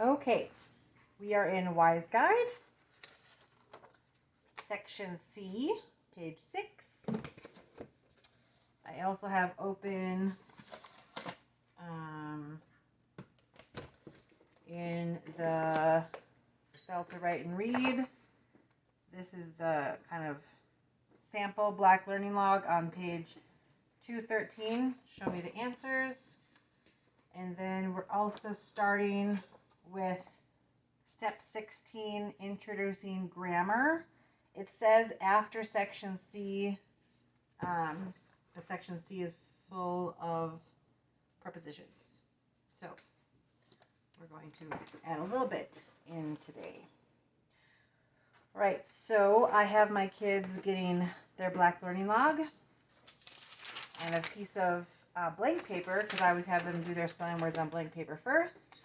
Okay, we are in Wise Guide, Section C, page 6. I also have open in the Spell to Write and Read. This is the kind of sample Black Learning Log on page 213. Show me the answers. And then we're also starting with step 16, introducing grammar. It says after section C, the section C is full of prepositions. So we're going to add a little bit in today. All right, so I have my kids getting their Black Learning Log and a piece of blank paper, because I always have them do their spelling words on blank paper first.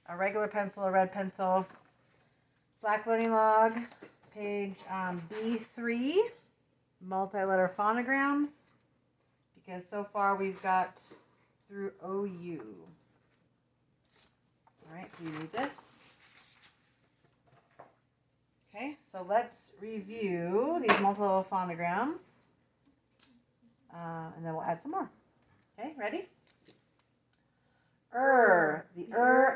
A regular pencil, a red pencil. Black Learning Log, page B3, multi-letter phonograms, because so far we've got through OU. All right, so you need this. Okay, so let's review these multiple phonograms, and then we'll add some more. Okay, ready? The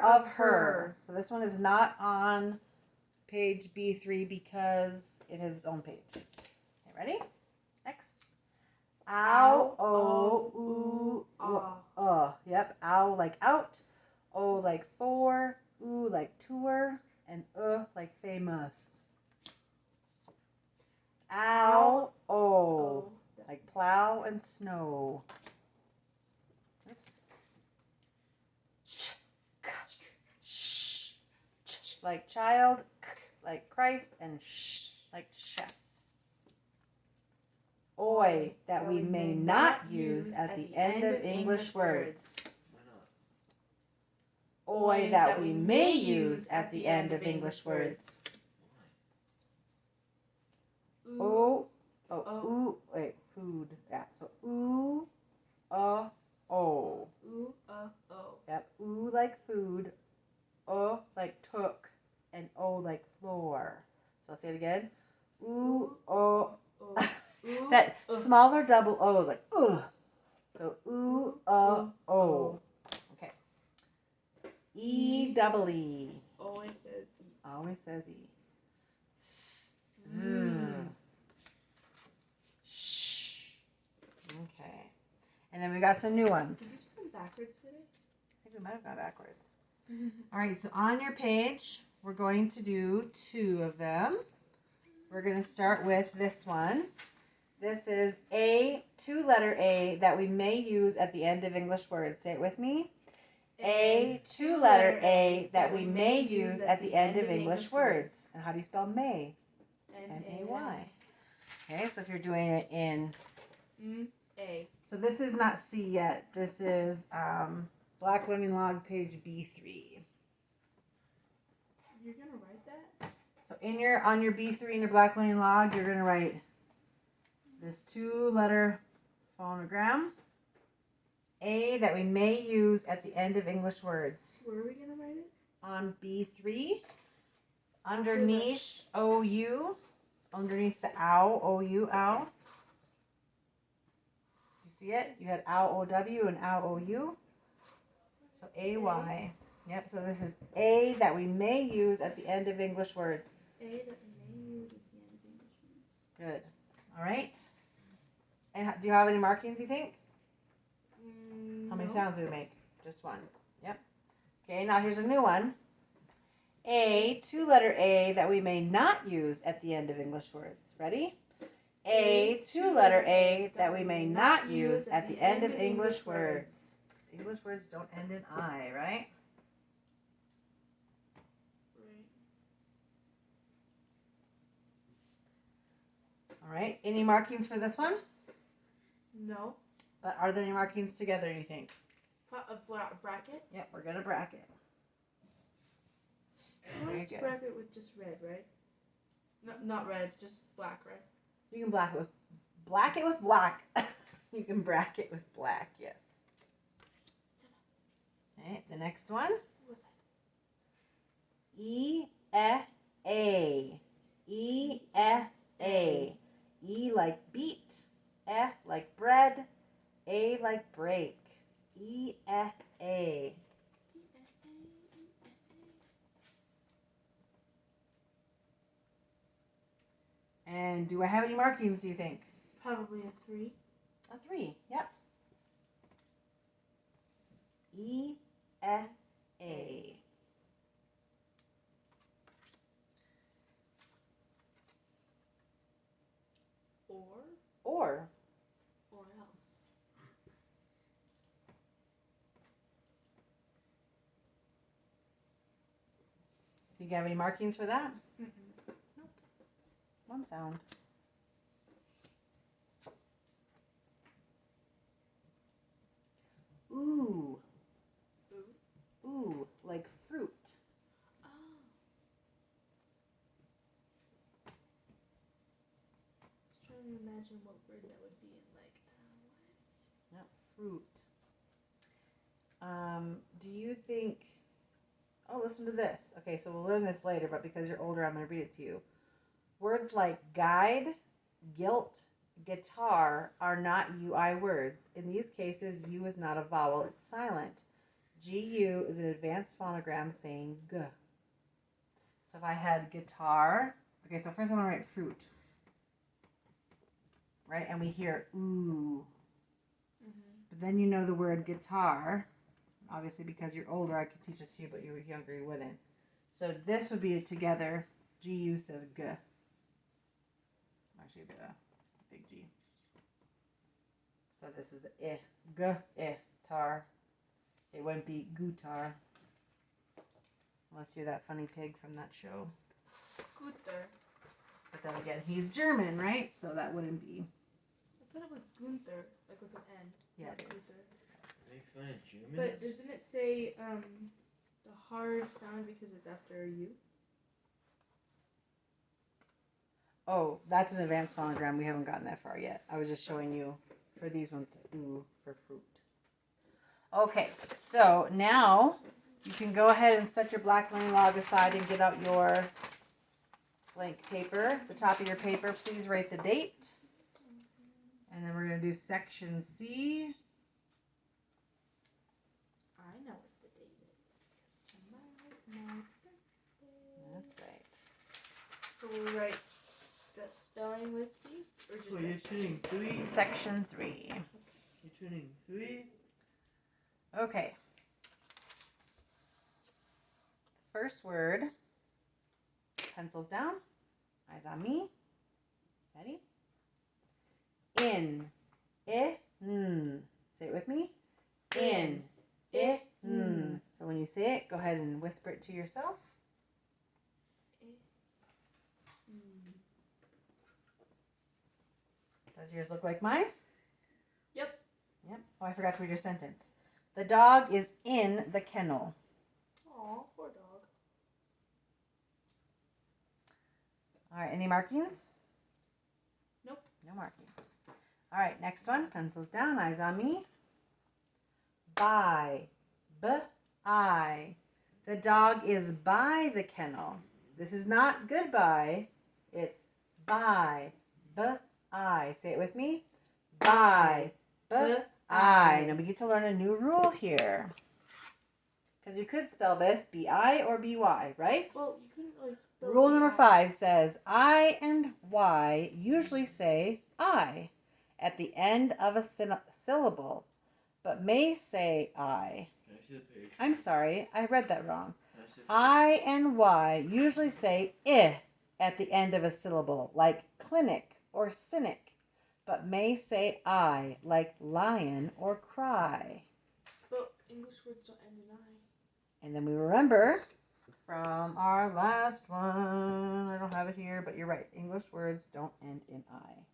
of her. So this one is not on page B3 because it has its own page. Okay, ready? Next. Ow, o, ooh, Yep, ow like out, o like for, oo like tour, and like famous. Ow, o, like plow and snow. Oops. Like child, like Christ, and like chef. Oi, that we may not use at the end of English words. Oi, that we may use at the end of English words. Ooh, wait, food. Yeah, so ooh, oh. Ooh, oh. Yep, ooh like food, like took, and oh like floor. So I'll say it again. Ooh, oh. That smaller double O is like ugh. So ooh, oh. Okay. double E. Always says E. Always says E. Shh. Okay. And then we got some new ones. Did we just come backwards today? I think we might have gone backwards. All right, so on your page, we're going to do 2 of them. We're going to start with this one. This is a 2-letter A that we may use at the end of English words. Say it with me. A 2-letter A that we may use at the end of English words. And how do you spell may? M-A-Y. Okay, so if you're doing it in A. So this is not C yet. This is Black Learning Log, page B3. You're gonna write that? So on your B3 in your Black Learning Log, you're gonna write this 2-letter phonogram, A, that we may use at the end of English words. Where are we gonna write it? On B3, underneath OU, underneath the ow, OU, ow. You see it? You had ow, OW, and ow, OU. So AY. Yep, so this is A that we may use at the end of English words. A that we may use at the end of English words. Good. All right. And do you have any markings, you think? How many sounds do we make? Just one. Yep. Okay, now here's a new one. A 2-letter A that we may not use at the end of English words. Ready? A 2-letter A that we may not use at the end of English words. English words don't end in I, right? All right. Any markings for this one? No. But are there any markings together, do you think? A bracket? Yep, we're going to bracket. Let's bracket with just red, right? No, not red, just black, right? You can black it with black. You can bracket with black, yes. Okay, the next one. What's E-E-A. E-E-A. E like beat. E like bread. A like break. E-E-A. And do I have any markings, do you think? Probably a 3. A 3, yep. E-E-A. Or else. Do you have any markings for that? Mm-mm. Nope. One sound. Ooh. Ooh, like fruit. Oh. I was trying to imagine what word that would be in, like, what? Yep, fruit. Do you think... Oh, listen to this. Okay, so we'll learn this later, but because you're older, I'm going to read it to you. Words like guide, guilt, guitar are not UI words. In these cases, U is not a vowel, it's silent. GU is an advanced phonogram saying G. So if I had guitar, okay, so first I'm going to write fruit. Right? And we hear ooh. Mm-hmm. But then you know the word guitar. Obviously, because you're older, I could teach this to you, but you were younger, you wouldn't. So this would be together. GU says G. Actually, a big G. So this is the I. G, I, tar. It wouldn't be guitar. Unless you're that funny pig from that show. Guter. But then again, he's German, right? So that wouldn't be. I thought it was Gunther, like with an N. Yeah, it is. Gunther. Make fun of Germans? But doesn't it say the hard sound because it's after a U? Oh, that's an advanced phonogram. We haven't gotten that far yet. I was just showing you for these ones, ooh, for fruit. Okay, so now you can go ahead and set your black learning log aside and get out your blank paper. The top of your paper, please write the date. And then we're going to do section C. I know what the date is because tomorrow's my birthday. That's right. So we'll write spelling with C or just So you're section? tuning 3? Section 3. You're tuning 3? Okay. First word. Pencils down. Eyes on me. Ready? In. Say it with me. In. So when you say it, go ahead and whisper it to yourself. Does yours look like mine? Yep. Yep. Oh, I forgot to read your sentence. The dog is in the kennel. Aw, poor dog. All right, any markings? Nope. No markings. All right, next one. Pencils down, eyes on me. By. B-I. The dog is by the kennel. This is not goodbye. It's by. B-I. Say it with me. By. B-I. Now we get to learn a new rule here. Because you could spell this B-I or B-Y, right? Well, you couldn't really spell Rule number B-I. 5 says I and Y usually say I at the end of a syllable, but may say I. Can I see the page? I'm sorry, I read that wrong. Can I see the page? I and Y usually say I at the end of a syllable, like clinic or cynic, but may say I, like lion or cry. But English words don't end in I. And then we remember from our last one, I don't have it here, but you're right. English words don't end in I.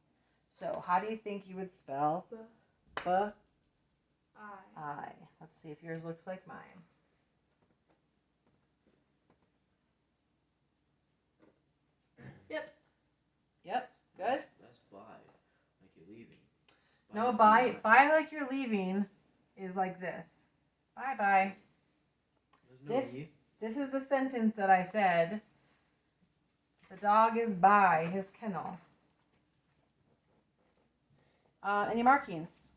So how do you think you would spell I. I? Let's see if yours looks like mine. Yep. Yep, good. That's bye. Like you're leaving. No, is bye like you're leaving is like this. Bye-bye. There's no This E. This is the sentence that I said. The dog is by his kennel. Any markings?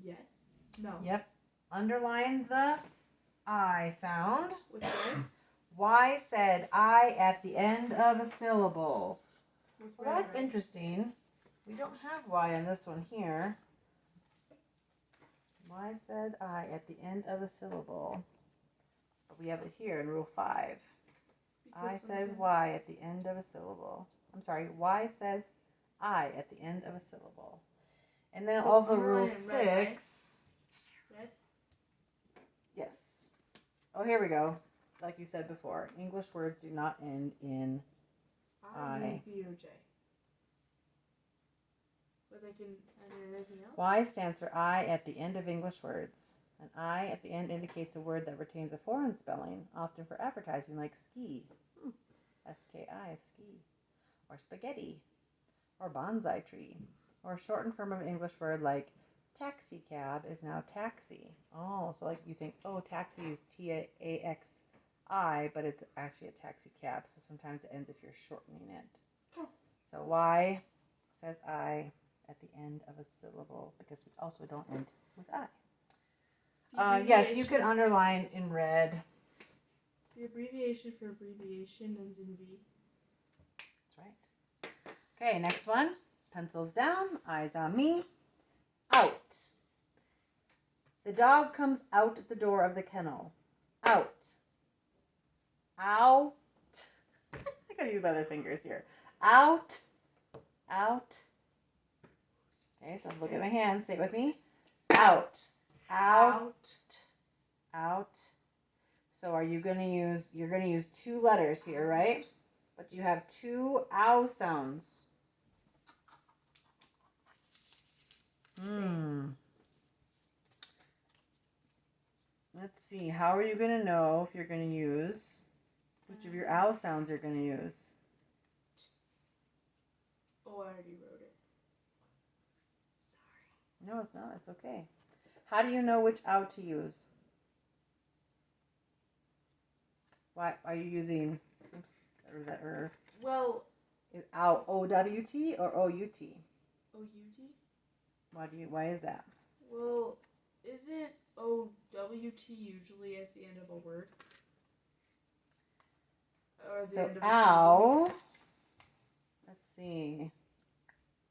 Yes. No. Yep. Underline the I sound. With red? Y said I at the end of a syllable. With Well, red, that's right? interesting. We don't have Y on this one here. Y said I at the end of a syllable. But we have it here in Rule 5. I Because says sometimes- Y at the end of a syllable. I'm sorry, Y says I at the end of a syllable. And then So also underline Rule it in red, right? 6. Red? Yes. Oh, here we go. Like you said before, English words do not end in I. B or J. But they can end in anything else? Y stands for I at the end of English words. An I at the end indicates a word that retains a foreign spelling, often for advertising, like ski. S-K-I, ski. Or spaghetti. Or bonsai tree. Or a shortened form of an English word like taxi cab is now taxi. Oh, so like you think, oh, taxi is T-A-X-I, but it's actually a taxi cab, so sometimes it ends if you're shortening it. Oh. So Y says I at the end of a syllable because we also don't end with I. The Yes, you abbreviation- could underline in red. The abbreviation for abbreviation ends in V. That's right. Okay, next one. Pencils down, eyes on me. Out. The dog comes out the door of the kennel. Out. Out. I gotta use my other fingers here. Out. Out. Okay, so look at my hands. Say it with me. Out. Out. Out. So are you gonna use? You're gonna use two letters here, right? But you have two ow sounds. Let's see. How are you going to know if you're going to use which of your ow sounds you're going to use? Oh, I already wrote it. Sorry. No, it's not. It's okay. How do you know which ow to use? Why are you using? Oops. Well, Is ow O-W-T or O-U-T? O-U-T? Why is that? Well, isn't O-W-T usually at the end of a word? Or the So end of a ow. Let's see.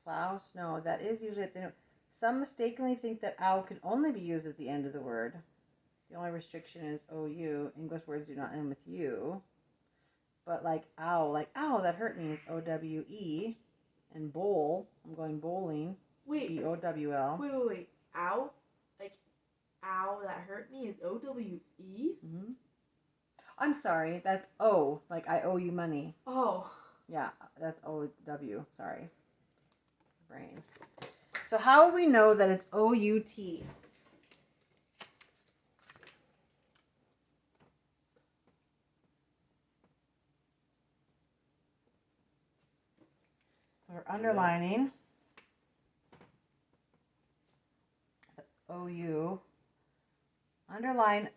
Plow, snow. That is usually at the end. Some mistakenly think that ow can only be used at the end of the word. The only restriction is OU. English words do not end with U. But like ow, that hurt me is O-W-E. And bowl, I'm going bowling. Wait. B-O-W-L. Wait. Ow? Like, ow, that hurt me is O-W-E? Mm-hmm. I'm sorry, that's O, like I owe you money. Oh. Yeah, that's O-W, sorry. Brain. So how do we know that it's O-U-T? So we're underlining the O-U. Underline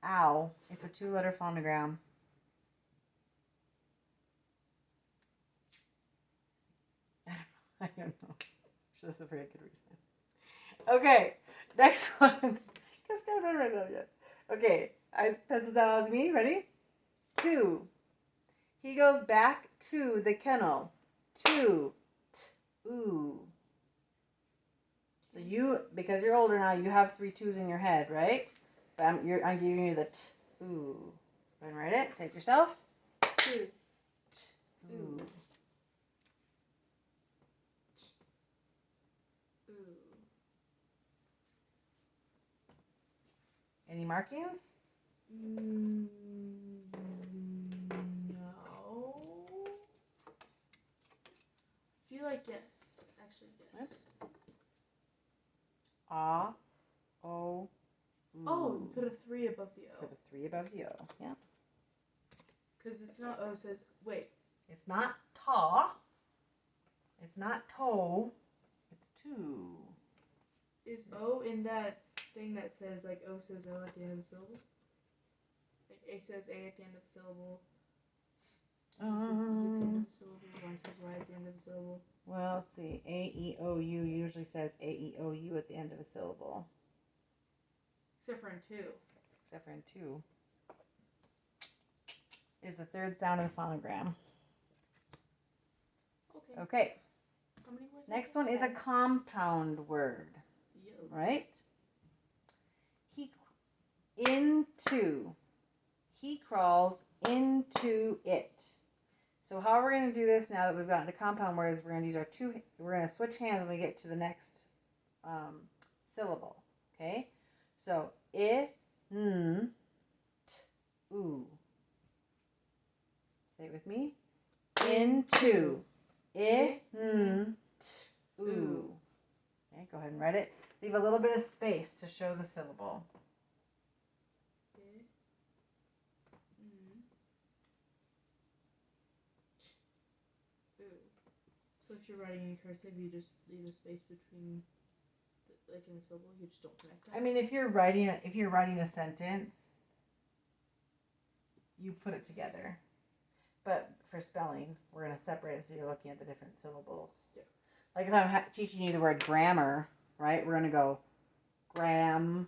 ow. It's a two-letter phonogram. I don't know. That's a very good reason. Okay, next one. Just gotta remember myself, yes. Okay, pencils down as me. Ready? 2. He goes back to the kennel. 2. Ooh. So you, because you're older now, you have 3 2s in your head, right? But I'm giving you the ooh. So go ahead and write it. Say it yourself. 2. Ooh. Ooh. Any markings? No. Feel like yes. Actually, yes. Ah. O. Ooh. Oh, you put a 3 above the O. Put a 3 above the O. Yeah. Because it's not O, it says, wait. It's not ta. It's not toe. It's 2. Is O in that thing that says, like, O says O at the end of the syllable? Like, A says A at the end of a syllable. B says E at the end of a syllable. Y says Y at the end of a syllable. Well, let's see. A-E-O-U usually says A-E-O-U at the end of a syllable. Except for in 2. Except for in 2. Is the third sound of the phonogram. Okay. Okay. How many words? Next one is a compound word. Yo. Right? Into. He crawls into it. So how we're going to do this now that we've gotten to compound words, we're going to use our we're going to switch hands when we get to the next syllable. Okay? So, I, n, t, oo. Say it with me. Into. I, n, t, oo. Okay, go ahead and write it. Leave a little bit of space to show the syllable. So if you're writing in cursive, you just leave a space between, like in a syllable. You just don't connect them. I mean, if you're writing a sentence, you put it together. But for spelling, we're going to separate it so you're looking at the different syllables. Yeah. Like if I'm teaching you the word grammar, right? We're going to go grammar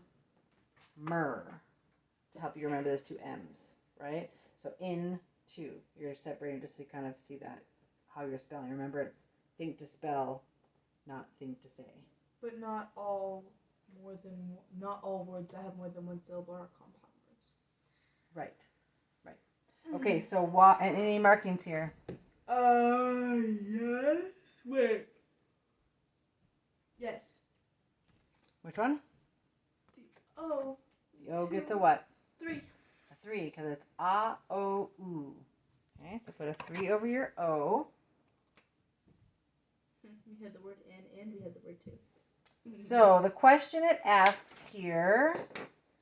to help you remember those 2 M's, right? So into, you're separating just so you kind of see that how you're spelling. Remember, it's think to spell, not think to say. But not all words that have more than one syllable are compound words. Right. Okay, so any markings here? Yes. Wait. Yes. Which one? The O. The O gets a what? 3. A 3, because it's A-O-U. Okay, so put a 3 over your O. We had the word and we had the word to. So the question it asks here,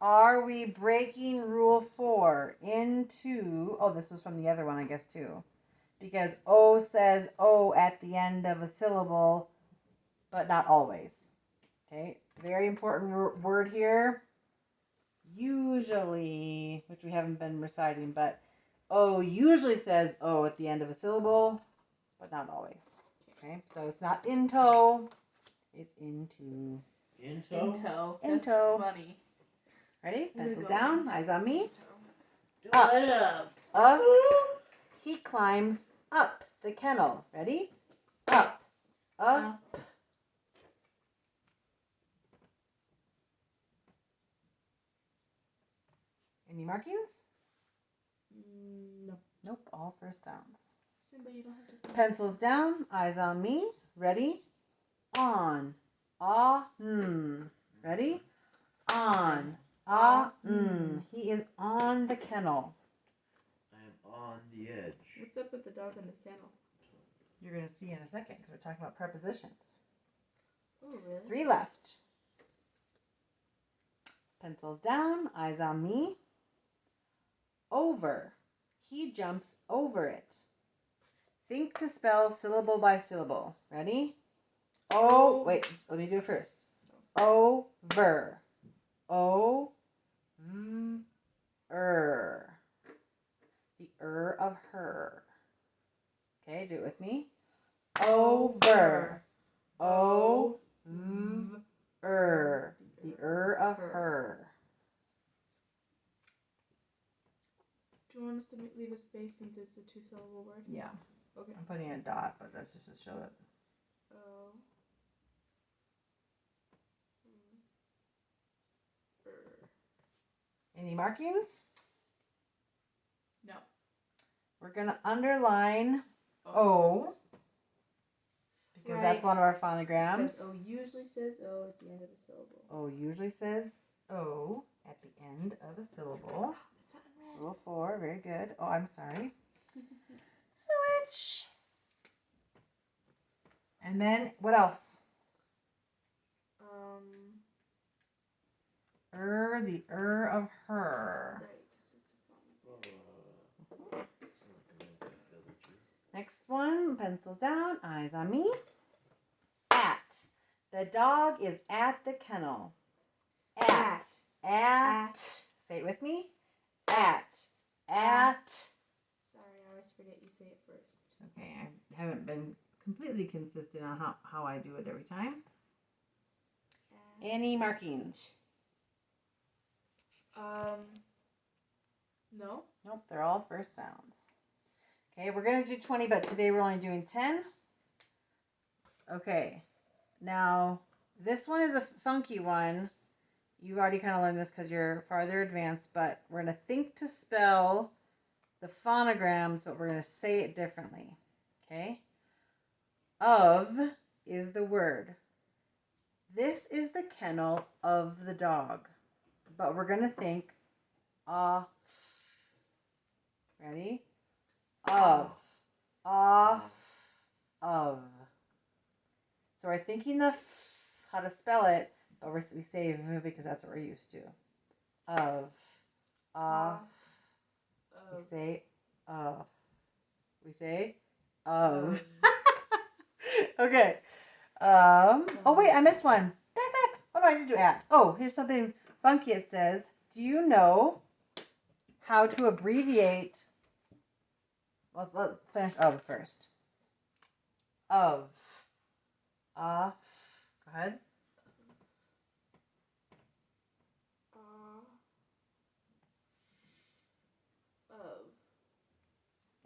are we breaking rule 4 into, this was from the other one, I guess, too. Because O says O at the end of a syllable, but not always. Okay, very important word here. Usually, which we haven't been reciting, but O usually says O at the end of a syllable, but not always. Okay, so it's not into, it's into. Into. Into. That's funny. Ready? I'm gonna Pencils go down, into. eyes on me. Into. Up. He climbs up the kennel. Ready? Up. Up. Any markings? No. Nope, all first sounds. Simba, you don't have to. Pencils down, eyes on me. Ready? On. Ready? On. He is on the kennel. I am on the edge. What's up with the dog in the kennel? You're going to see in a second because we're talking about prepositions. Oh, really? 3 left. Pencils down, eyes on me. Over. He jumps over it. Think to spell syllable by syllable. Ready? Wait, let me do it first. Over. O-V-er. The of her. Okay, do it with me. Over. O-V-er. The of her. Do you want us to leave a space since it's a 2-syllable word? Yeah. Okay. I'm putting a dot, but that's just to show that. O. Any markings? No. We're going to underline O. Because that's one of our phonograms. Because O usually says O at the end of a syllable. O usually says O at the end of a syllable. It's not in red. Rule 4, very good. Oh, I'm sorry. Switch. And then, what else? The of her. Right, because it's a phone. Next one, pencils down, eyes on me. At. The dog is at the kennel. At. Say it with me. At. At. Sorry, I always forget you say it first. Okay, I haven't been completely consistent on how I do it every time. Any markings? No. Nope, they're all first sounds. Okay, we're going to do 20, but today we're only doing 10. Okay, now this one is a funky one. You've already kind of learned this because you're farther advanced, but we're going to think to spell the phonograms, but we're going to say it differently. Okay? Of is the word. This is the kennel of the dog, but we're going to think ready? Of. Of. So we're thinking the how to spell it, but we say v because that's what we're used to. Of. We say of. We say of. Okay. Oh wait, I missed one. Back. What do I need to add? Oh, here's something funky. It says, do you know how to abbreviate? Let's finish of first. Of. Go ahead. Of.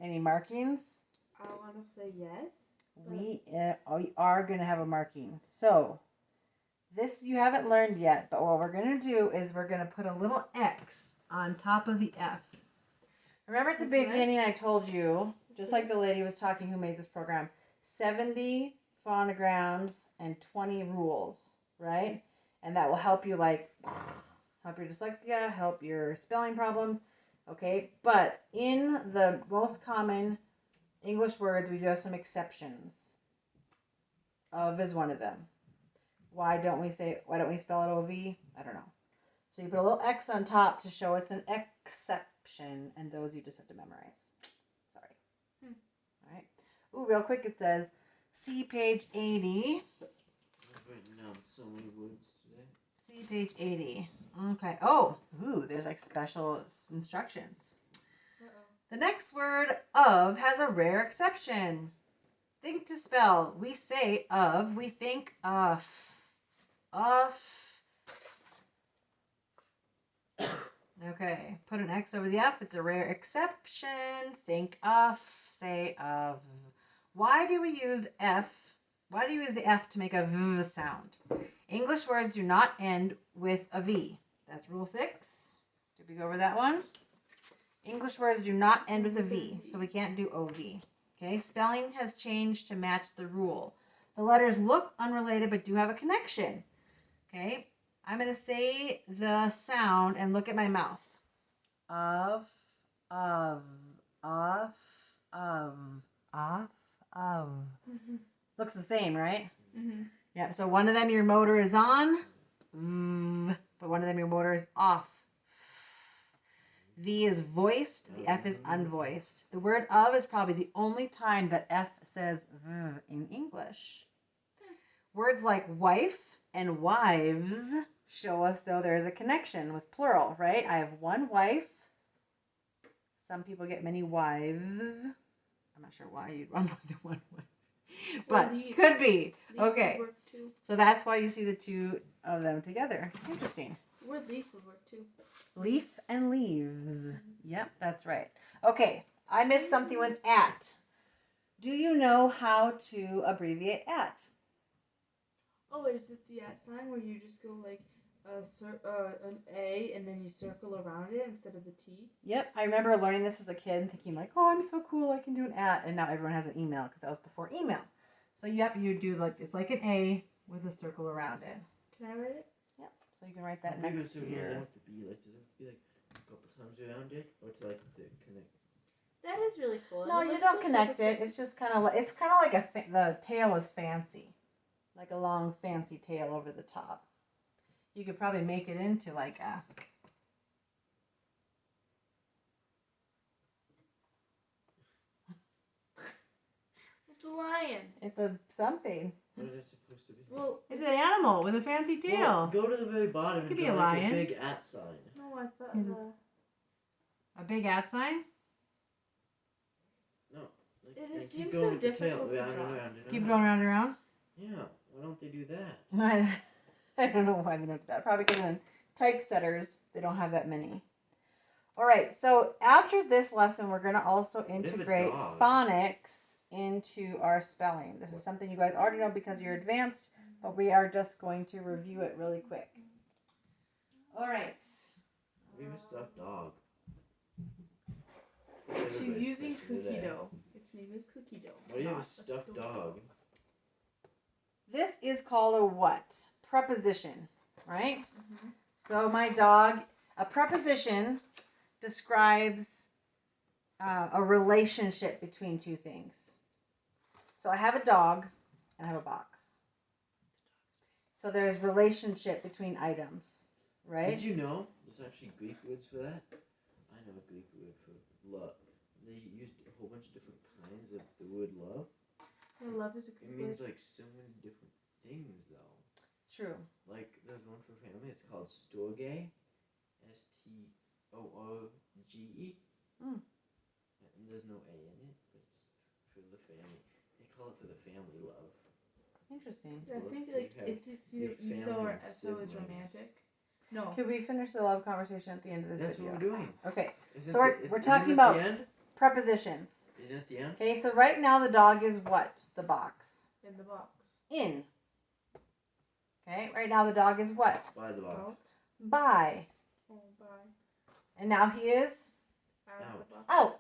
Any markings? I want to say yes. We are going to have a marking. So, this you haven't learned yet, but what we're going to do is we're going to put a little X on top of the F. Remember at the beginning I told you, just like the lady was talking who made this program, 70 phonograms and 20 rules, right? And that will help you help your dyslexia, help your spelling problems, okay? But in the most common English words, we do have some exceptions. Of is one of them. Why don't we spell it O-V? I don't know. So you put a little X on top to show it's an exception, and those you just have to memorize. Sorry. All right. Ooh, real quick, it says, see page 80. I was writing down so many words today. See page 80. Okay. Oh, there's special instructions. The next word, of, has a rare exception. Think to spell. We say of, we think of. Okay, put an X over the F. It's a rare exception. Think of, say of. Why do we use F? Why do you use the F to make a V sound? English words do not end with a V. That's rule 6. Did we go over that one? English words do not end with a V, so we can't do OV. Okay, spelling has changed to match the rule. The letters look unrelated but do have a connection. Okay, I'm going to say the sound and look at my mouth. Of. Mm-hmm. Looks the same, right? Mm-hmm. Yeah, so one of them your motor is on, but one of them your motor is off. V is voiced, the F is unvoiced. The word of is probably the only time that F says V in English. Words like wife and wives show us, though, there is a connection with plural, right? I have one wife. Some people get many wives. I'm not sure why you'd want more than one wife. But could be. Okay. So that's why you see the two of them together. Interesting. Word leaf would work too. Leaf and leaves. Yep, that's right. Okay, I missed something with at. Do you know how to abbreviate at? Oh, is it the at sign where you just go like an A and then you circle around it instead of the T? Yep, I remember learning this as a kid and thinking like, oh, I'm so cool, I can do an at. And now everyone has an email because that was before email. So yep, you do it's like an A with a circle around it. Can I write it? Yep, so you can write that next to your... Does it have to be a couple times around it, or to to connect? That is really cool. No, you don't connect it. It's just kind of like the tail is fancy, like a long fancy tail over the top. You could probably make it into like a... It's a lion. It's a something. What is it supposed to be? Well, It's an animal with a fancy tail. Well, go to the very bottom Could and be draw a like lion. a big at sign. no, I thought Here's A big at sign? No. Like, It like, seems keep so going with the tail, difficult to round and draw. round and Keep round. going round and round? Yeah. Why don't they do that? I don't know why they don't do that. Probably because in typesetters, they don't have that many. All right, so after this lesson, we're going to also if a integrate dog- phonics into our spelling. This is something you guys already know because you're advanced, but we are just going to review it really quick. All right. We have a stuffed dog. She's Everybody's using question cookie today. dough. Its name is cookie dough. Why do you have a not stuffed dog? This is called a what? Preposition, right? Mm-hmm. So my dog, a preposition describes a relationship between two things. So I have a dog and I have a box. So there's relationship between items, right? Did you know there's actually Greek words for that? I know a Greek word for love. They used a whole bunch of different kinds of the word love. Yeah, love is a It good means word. like so many different things though. True. Like there's one for family, it's called storge. Storge. Mm. And there's no A in it, but it's for the family. They call it for the family love. Interesting. I Or think you like have it's either your ESO family or and SO is siblings. romantic. No. Could we finish the love conversation at the end of this That's video? what we're doing. Okay. Isn't So we're isn't talking it about the end? prepositions. Isn't it the end? Okay, so right now the dog is what? The box. In the box. In. Okay, right now the dog is what? By the box. Out. By. Oh, bye. And now he is Out of the Out. box. out.